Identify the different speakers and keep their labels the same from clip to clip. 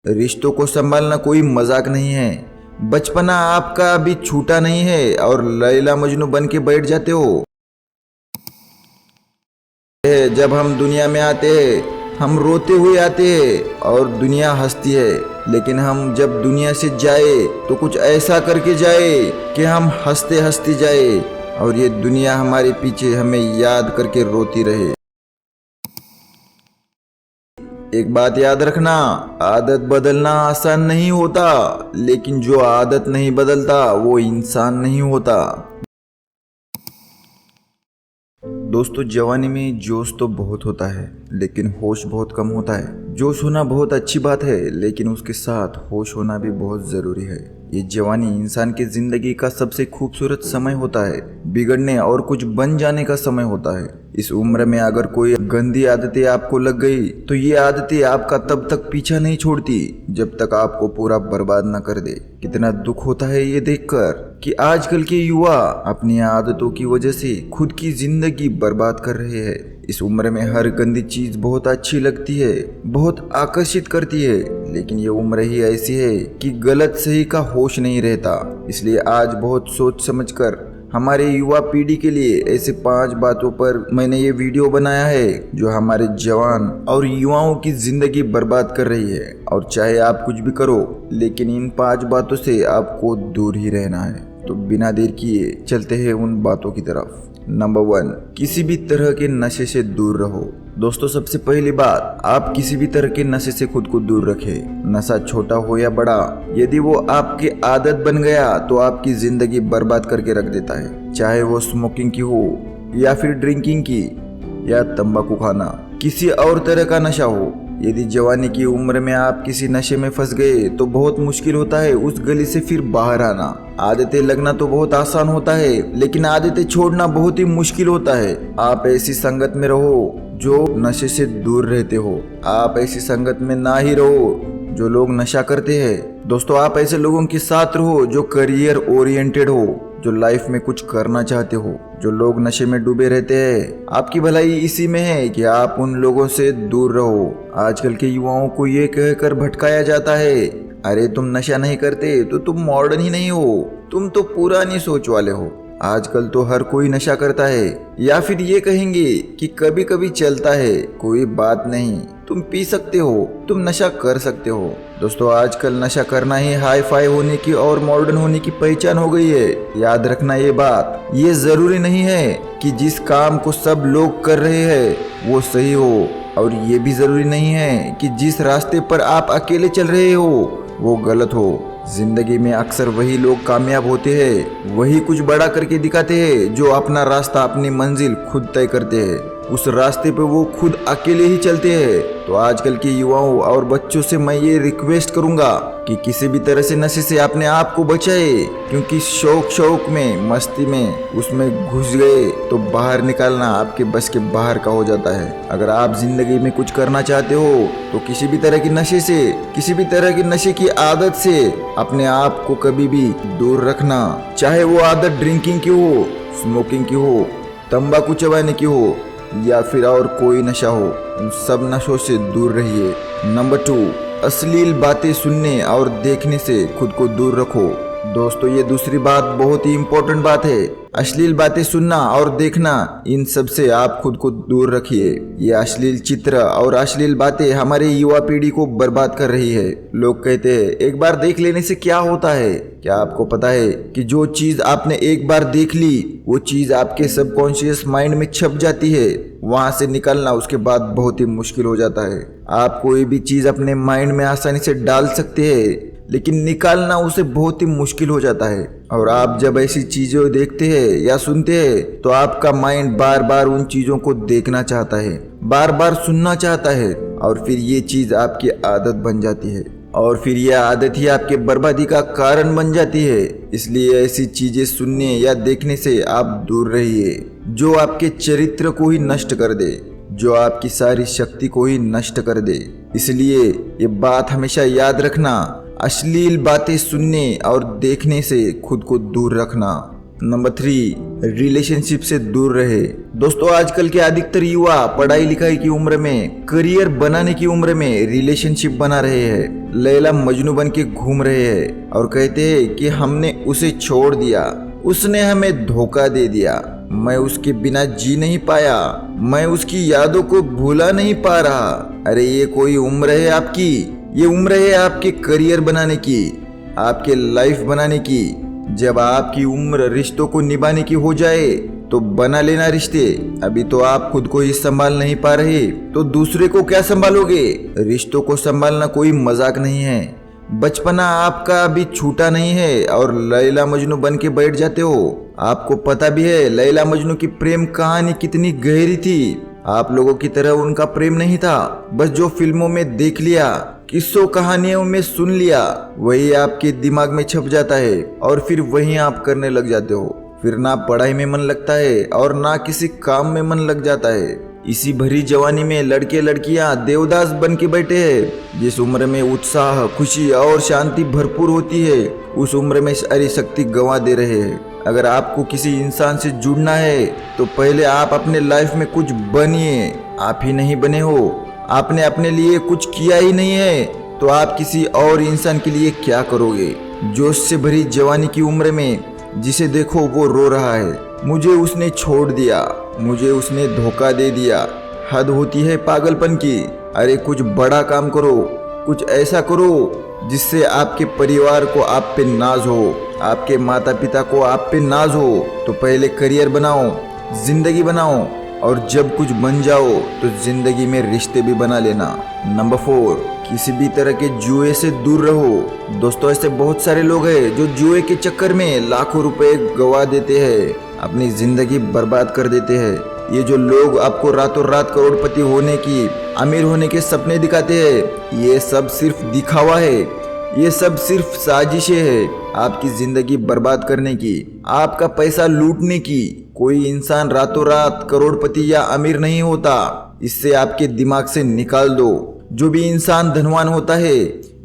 Speaker 1: रिश्तों को संभालना कोई मजाक नहीं है। बचपना आपका अभी छूटा नहीं है और लैला मजनू बन के बैठ जाते हो। जब हम दुनिया में आते हैं हम रोते हुए आते हैं और दुनिया हंसती है, लेकिन हम जब दुनिया से जाए तो कुछ ऐसा करके जाए कि हम हंसते हंसते जाए और ये दुनिया हमारे पीछे हमें याद करके रोती रहे। एक बात याद रखना, आदत बदलना आसान नहीं होता, लेकिन जो आदत नहीं बदलता वो इंसान नहीं होता। दोस्तों, जवानी में जोश तो बहुत होता है लेकिन होश बहुत कम होता है। जोश होना बहुत अच्छी बात है, लेकिन उसके साथ होश होना भी बहुत ज़रूरी है। ये जवानी इंसान की ज़िंदगी का सबसे खूबसूरत समय होता है, बिगड़ने और कुछ बन जाने का समय होता है। इस उम्र में अगर कोई गंदी आदतें आपको लग गई तो ये आदतें आपका तब तक पीछा नहीं छोड़ती जब तक आपको पूरा बर्बाद न कर दे। कितना दुख होता है ये देखकर कि आजकल के युवा अपनी आदतों की वजह से खुद की जिंदगी बर्बाद कर रहे हैं। इस उम्र में हर गंदी चीज बहुत अच्छी लगती है, बहुत आकर्षित करती है, लेकिन ये उम्र ही ऐसी है कि गलत सही का होश नहीं रहता। इसलिए आज बहुत सोच समझकर हमारे युवा पीढ़ी के लिए ऐसे 5 बातों पर मैंने ये वीडियो बनाया है जो हमारे जवान और युवाओं की जिंदगी बर्बाद कर रही है। और चाहे आप कुछ भी करो, लेकिन इन 5 बातों से आपको दूर ही रहना है। तो बिना देर किए चलते हैं उन बातों की तरफ। नंबर 1, किसी भी तरह के नशे से दूर रहो। दोस्तों, सबसे पहली बात, आप किसी भी तरह के नशे से खुद को दूर रखें। नशा छोटा हो या बड़ा, यदि वो आपकी आदत बन गया तो आपकी जिंदगी बर्बाद करके रख देता है। चाहे वो स्मोकिंग की हो या फिर ड्रिंकिंग की या तंबाकू खाना, किसी और तरह का नशा हो। यदि जवानी की उम्र में आप किसी नशे में फंस गए तो बहुत मुश्किल होता है उस गली से फिर बाहर आना। आदतें लगना तो बहुत आसान होता है, लेकिन आदतें छोड़ना बहुत ही मुश्किल होता है। आप ऐसी संगत में रहो जो नशे से दूर रहते हो। आप ऐसी संगत में ना ही रहो जो लोग नशा करते हैं। दोस्तों, आप ऐसे लोगों के साथ रहो जो करियर ओरिएंटेड हो, जो लाइफ में कुछ करना चाहते हो। जो लोग नशे में डूबे रहते हैं, आपकी भलाई इसी में है कि आप उन लोगों से दूर रहो। आजकल के युवाओं को ये कहकर भटकाया जाता है, अरे तुम नशा नहीं करते तो तुम मॉडर्न ही नहीं हो, तुम तो पुरानी सोच वाले हो। आजकल तो हर कोई नशा करता है, या फिर ये कहेंगे कि कभी कभी चलता है, कोई बात नहीं, तुम पी सकते हो, तुम नशा कर सकते हो। दोस्तों, आजकल नशा करना ही हाई फाई होने की और मॉडर्न होने की पहचान हो गई है। याद रखना ये बात, ये जरूरी नहीं है कि जिस काम को सब लोग कर रहे हैं वो सही हो, और ये भी जरूरी नहीं है कि जिस रास्ते पर आप अकेले चल रहे हो वो गलत हो। जिंदगी में अक्सर वही लोग कामयाब होते हैं, वही कुछ बड़ा करके दिखाते हैं जो अपना रास्ता, अपनी मंजिल खुद तय करते हैं। उस रास्ते पे वो खुद अकेले ही चलते हैं। तो आजकल के युवाओं और बच्चों से मैं ये रिक्वेस्ट करूंगा कि किसी भी तरह से नशे से अपने आप को बचाए, क्योंकि शौक में, मस्ती में उसमें घुस गए तो बाहर निकालना आपके बस के बाहर का हो जाता है। अगर आप जिंदगी में कुछ करना चाहते हो तो किसी भी तरह के नशे से, किसी भी तरह की नशे की आदत से अपने आप को कभी भी दूर रखना। चाहे वो आदत ड्रिंकिंग की हो, स्मोकिंग की हो, तंबाकू चबाने की हो या फिर और कोई नशा हो, उन सब नशों से दूर रहिए। नंबर 2, अश्लील बातें सुनने और देखने से खुद को दूर रखो। दोस्तों, ये दूसरी बात बहुत ही इम्पोर्टेंट बात है। अश्लील बातें सुनना और देखना, इन सब से आप खुद को दूर रखिए। ये अश्लील चित्र और अश्लील बातें हमारे युवा पीढ़ी को बर्बाद कर रही है। लोग कहते हैं एक बार देख लेने से क्या होता है। क्या आपको पता है कि जो चीज आपने एक बार देख ली वो चीज आपके सबकॉन्शियस माइंड में छप जाती है, वहां से निकलना उसके बाद बहुत ही मुश्किल हो जाता है। आप कोई भी चीज अपने माइंड में आसानी से डाल सकते हैं, लेकिन निकालना उसे बहुत ही मुश्किल हो जाता है। और आप जब ऐसी चीजें देखते हैं या सुनते हैं तो आपका माइंड बार बार उन चीजों को देखना चाहता है, बार बार सुनना चाहता है, और फिर ये चीज आपकी आदत बन जाती है, और फिर यह आदत ही आपके बर्बादी का कारण बन जाती है। इसलिए ऐसी चीजें सुनने या देखने से आप दूर रहिए जो आपके चरित्र को ही नष्ट कर दे, जो आपकी सारी शक्ति को ही नष्ट कर दे। इसलिए ये बात हमेशा याद रखना, अश्लील बातें सुनने और देखने से खुद को दूर रखना। नंबर 3, रिलेशनशिप से दूर रहे। दोस्तों आजकल के अधिकतर युवा पढ़ाई लिखाई की उम्र में, करियर बनाने की उम्र में रिलेशनशिप बना रहे हैं, लैला मजनू बन के घूम रहे हैं और कहते हैं कि हमने उसे छोड़ दिया, उसने हमें धोखा दे दिया, मैं उसके बिना जी नहीं पाया, मैं उसकी यादों को भूला नहीं पा रहा। अरे ये कोई उम्र है आपकी? ये उम्र है आपके करियर बनाने की, आपके लाइफ बनाने की। जब आपकी उम्र रिश्तों को निभाने की हो जाए तो बना लेना रिश्ते। अभी तो आप खुद को ही संभाल नहीं पा रहे तो दूसरे को क्या संभालोगे? रिश्तों को संभालना कोई मजाक नहीं है। बचपना आपका अभी छूटा नहीं है और लैला मजनू बन के बैठ जाते हो। आपको पता भी है लैला मजनू की प्रेम कहानी कितनी गहरी थी। आप लोगों की तरह उनका प्रेम नहीं था, बस जो फिल्मों में देख लिया, किस्सों कहानियों में सुन लिया, वही आपके दिमाग में छप जाता है और फिर वही आप करने लग जाते हो। फिर ना पढ़ाई में मन लगता है और ना किसी काम में मन लग जाता है। इसी भरी जवानी में लड़के लड़कियां देवदास बन के बैठे हैं। जिस उम्र में उत्साह, खुशी और शांति भरपूर होती है, उस उम्र में सारी शक्ति गंवा दे रहे हैं। अगर आपको किसी इंसान से जुड़ना है तो पहले आप अपने लाइफ में कुछ बनिए। आप ही नहीं बने हो, आपने अपने लिए कुछ किया ही नहीं है तो आप किसी और इंसान के लिए क्या करोगे? जोश से भरी जवानी की उम्र में जिसे देखो वो रो रहा है, मुझे उसने छोड़ दिया, मुझे उसने धोखा दे दिया। हद होती है पागलपन की। अरे कुछ बड़ा काम करो, कुछ ऐसा करो जिससे आपके परिवार को आप पे नाज हो, आपके माता पिता को आप पे नाज हो। तो पहले करियर बनाओ, जिंदगी बनाओ और जब कुछ बन जाओ तो जिंदगी में रिश्ते भी बना लेना। नंबर 4, किसी भी तरह के जुए से दूर रहो। दोस्तों ऐसे बहुत सारे लोग हैं जो जुए के चक्कर में लाखों रुपए गवा देते हैं, अपनी जिंदगी बर्बाद कर देते हैं। ये जो लोग आपको रातों रात करोड़पति होने की, अमीर होने के सपने दिखाते हैं, ये सब सिर्फ दिखावा है, ये सब सिर्फ साजिशें है आपकी जिंदगी बर्बाद करने की, आपका पैसा लूटने की। कोई इंसान रातों रात करोड़पति या अमीर नहीं होता, इससे आपके दिमाग से निकाल दो। जो भी इंसान धनवान होता है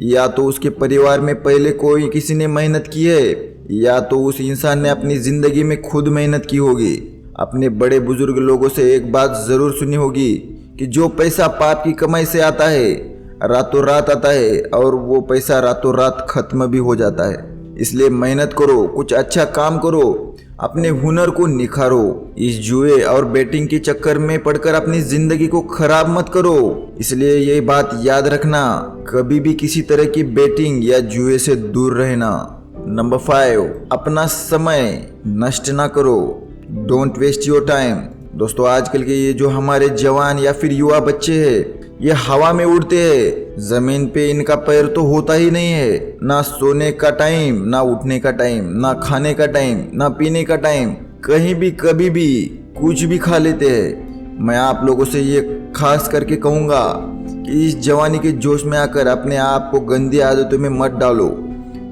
Speaker 1: या तो उसके परिवार में पहले कोई किसी ने मेहनत की है या तो उस इंसान ने अपनी जिंदगी में खुद मेहनत की होगी। अपने बड़े बुजुर्ग लोगों से एक बात जरूर सुनी होगी कि जो पैसा पाप की कमाई से आता है रातों रात आता है और वो पैसा रातों रात खत्म भी हो जाता है। इसलिए मेहनत करो, कुछ अच्छा काम करो, अपने हुनर को निखारो। इस जुए और बैटिंग के चक्कर में पड़कर अपनी जिंदगी को खराब मत करो। इसलिए ये बात याद रखना, कभी भी किसी तरह की बैटिंग या जुए से दूर रहना। नंबर 5, अपना समय नष्ट ना करो। Don't waste your time. दोस्तों आजकल के ये जो हमारे जवान या फिर युवा बच्चे हैं, ये हवा में उड़ते हैं, जमीन पे इनका पैर तो होता ही नहीं है। ना सोने का टाइम, ना उठने का टाइम, ना खाने का टाइम, ना पीने का टाइम, कहीं भी कभी भी कुछ भी खा लेते हैं। मैं आप लोगों से ये खास करके कहूँगा कि इस जवानी के जोश में आकर अपने आप को गंदी आदतों में मत डालो।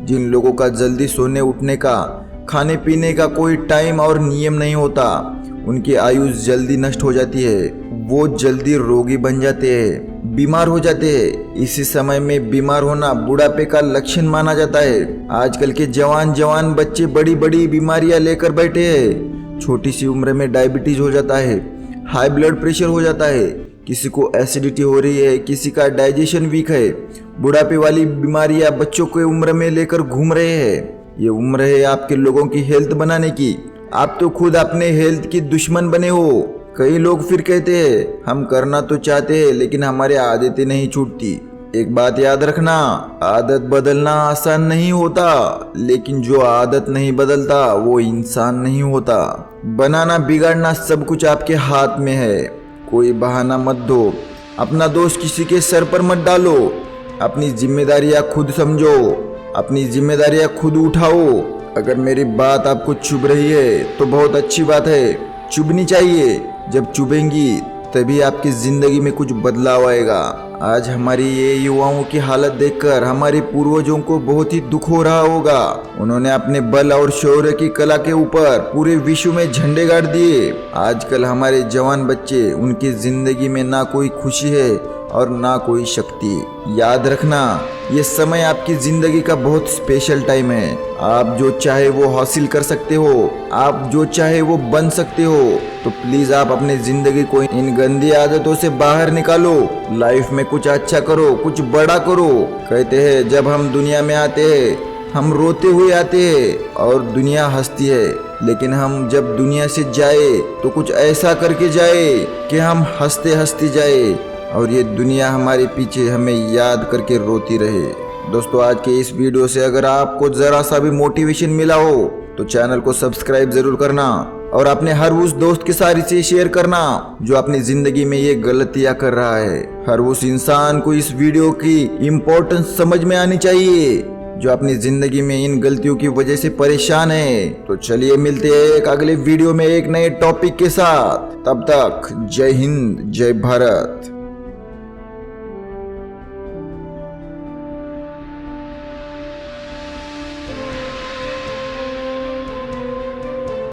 Speaker 1: जिन लोगों का जल्दी सोने उठने का, खाने पीने का कोई टाइम और नियम नहीं होता, उनकी आयु जल्दी नष्ट हो जाती है, वो जल्दी रोगी बन जाते हैं, बीमार हो जाते हैं। इसी समय में बीमार होना बुढ़ापे का लक्षण माना जाता है। आजकल के जवान बच्चे बड़ी बड़ी बीमारियां लेकर बैठे हैं। छोटी सी उम्र में डायबिटीज हो जाता है, हाई ब्लड प्रेशर हो जाता है, किसी को एसिडिटी हो रही है, किसी का डाइजेशन वीक है। बुढ़ापे वाली बीमारियां बच्चों के उम्र में लेकर घूम रहे हैं। ये उम्र है आपके लोगों की हेल्थ बनाने की। आप तो खुद अपने हेल्थ की दुश्मन बने हो। कई लोग फिर कहते हैं हम करना तो चाहते हैं लेकिन हमारी आदतें नहीं छूटती। एक बात याद रखना, आदत बदलना आसान नहीं होता, लेकिन जो आदत नहीं बदलता वो इंसान नहीं होता। बनाना बिगाड़ना सब कुछ आपके हाथ में है। कोई बहाना मत दो, अपना दोष किसी के सर पर मत डालो। अपनी जिम्मेदारियां खुद समझो, अपनी जिम्मेदारियां खुद उठाओ। अगर मेरी बात आपको चुभ रही है तो बहुत अच्छी बात है, चुभनी चाहिए। जब चुभेंगी तभी आपकी जिंदगी में कुछ बदलाव आएगा। आज हमारी ये युवाओं की हालत देखकर हमारे पूर्वजों को बहुत ही दुख हो रहा होगा। उन्होंने अपने बल और शौर्य की कला के ऊपर पूरे विश्व में झंडे गाड़ दिए। आजकल हमारे जवान बच्चे, उनकी जिंदगी में ना कोई खुशी है और ना कोई शक्ति। याद रखना, ये समय आपकी जिंदगी का बहुत स्पेशल टाइम है। आप जो चाहे वो हासिल कर सकते हो, आप जो चाहे वो बन सकते हो। तो प्लीज आप अपनी जिंदगी को इन गंदी आदतों से बाहर निकालो। लाइफ में कुछ अच्छा करो, कुछ बड़ा करो। कहते हैं जब हम दुनिया में आते हैं हम रोते हुए आते हैं और दुनिया हंसती है, लेकिन हम जब दुनिया से जाए तो कुछ ऐसा करके जाए कि हम हंसते हंसते जाए और ये दुनिया हमारे पीछे हमें याद करके रोती रहे। दोस्तों, आज के इस वीडियो से अगर आपको जरा सा भी मोटिवेशन मिला हो तो चैनल को सब्सक्राइब जरूर करना और अपने हर उस दोस्त के साथ इसे शेयर करना जो अपनी जिंदगी में ये गलतियां कर रहा है। हर उस इंसान को इस वीडियो की इम्पोर्टेंस समझ में आनी चाहिए जो अपनी जिंदगी में इन गलतियों की वजह से परेशान है। तो चलिए मिलते हैं एक अगले वीडियो में एक नए टॉपिक के साथ। तब तक जय हिंद, जय भारत।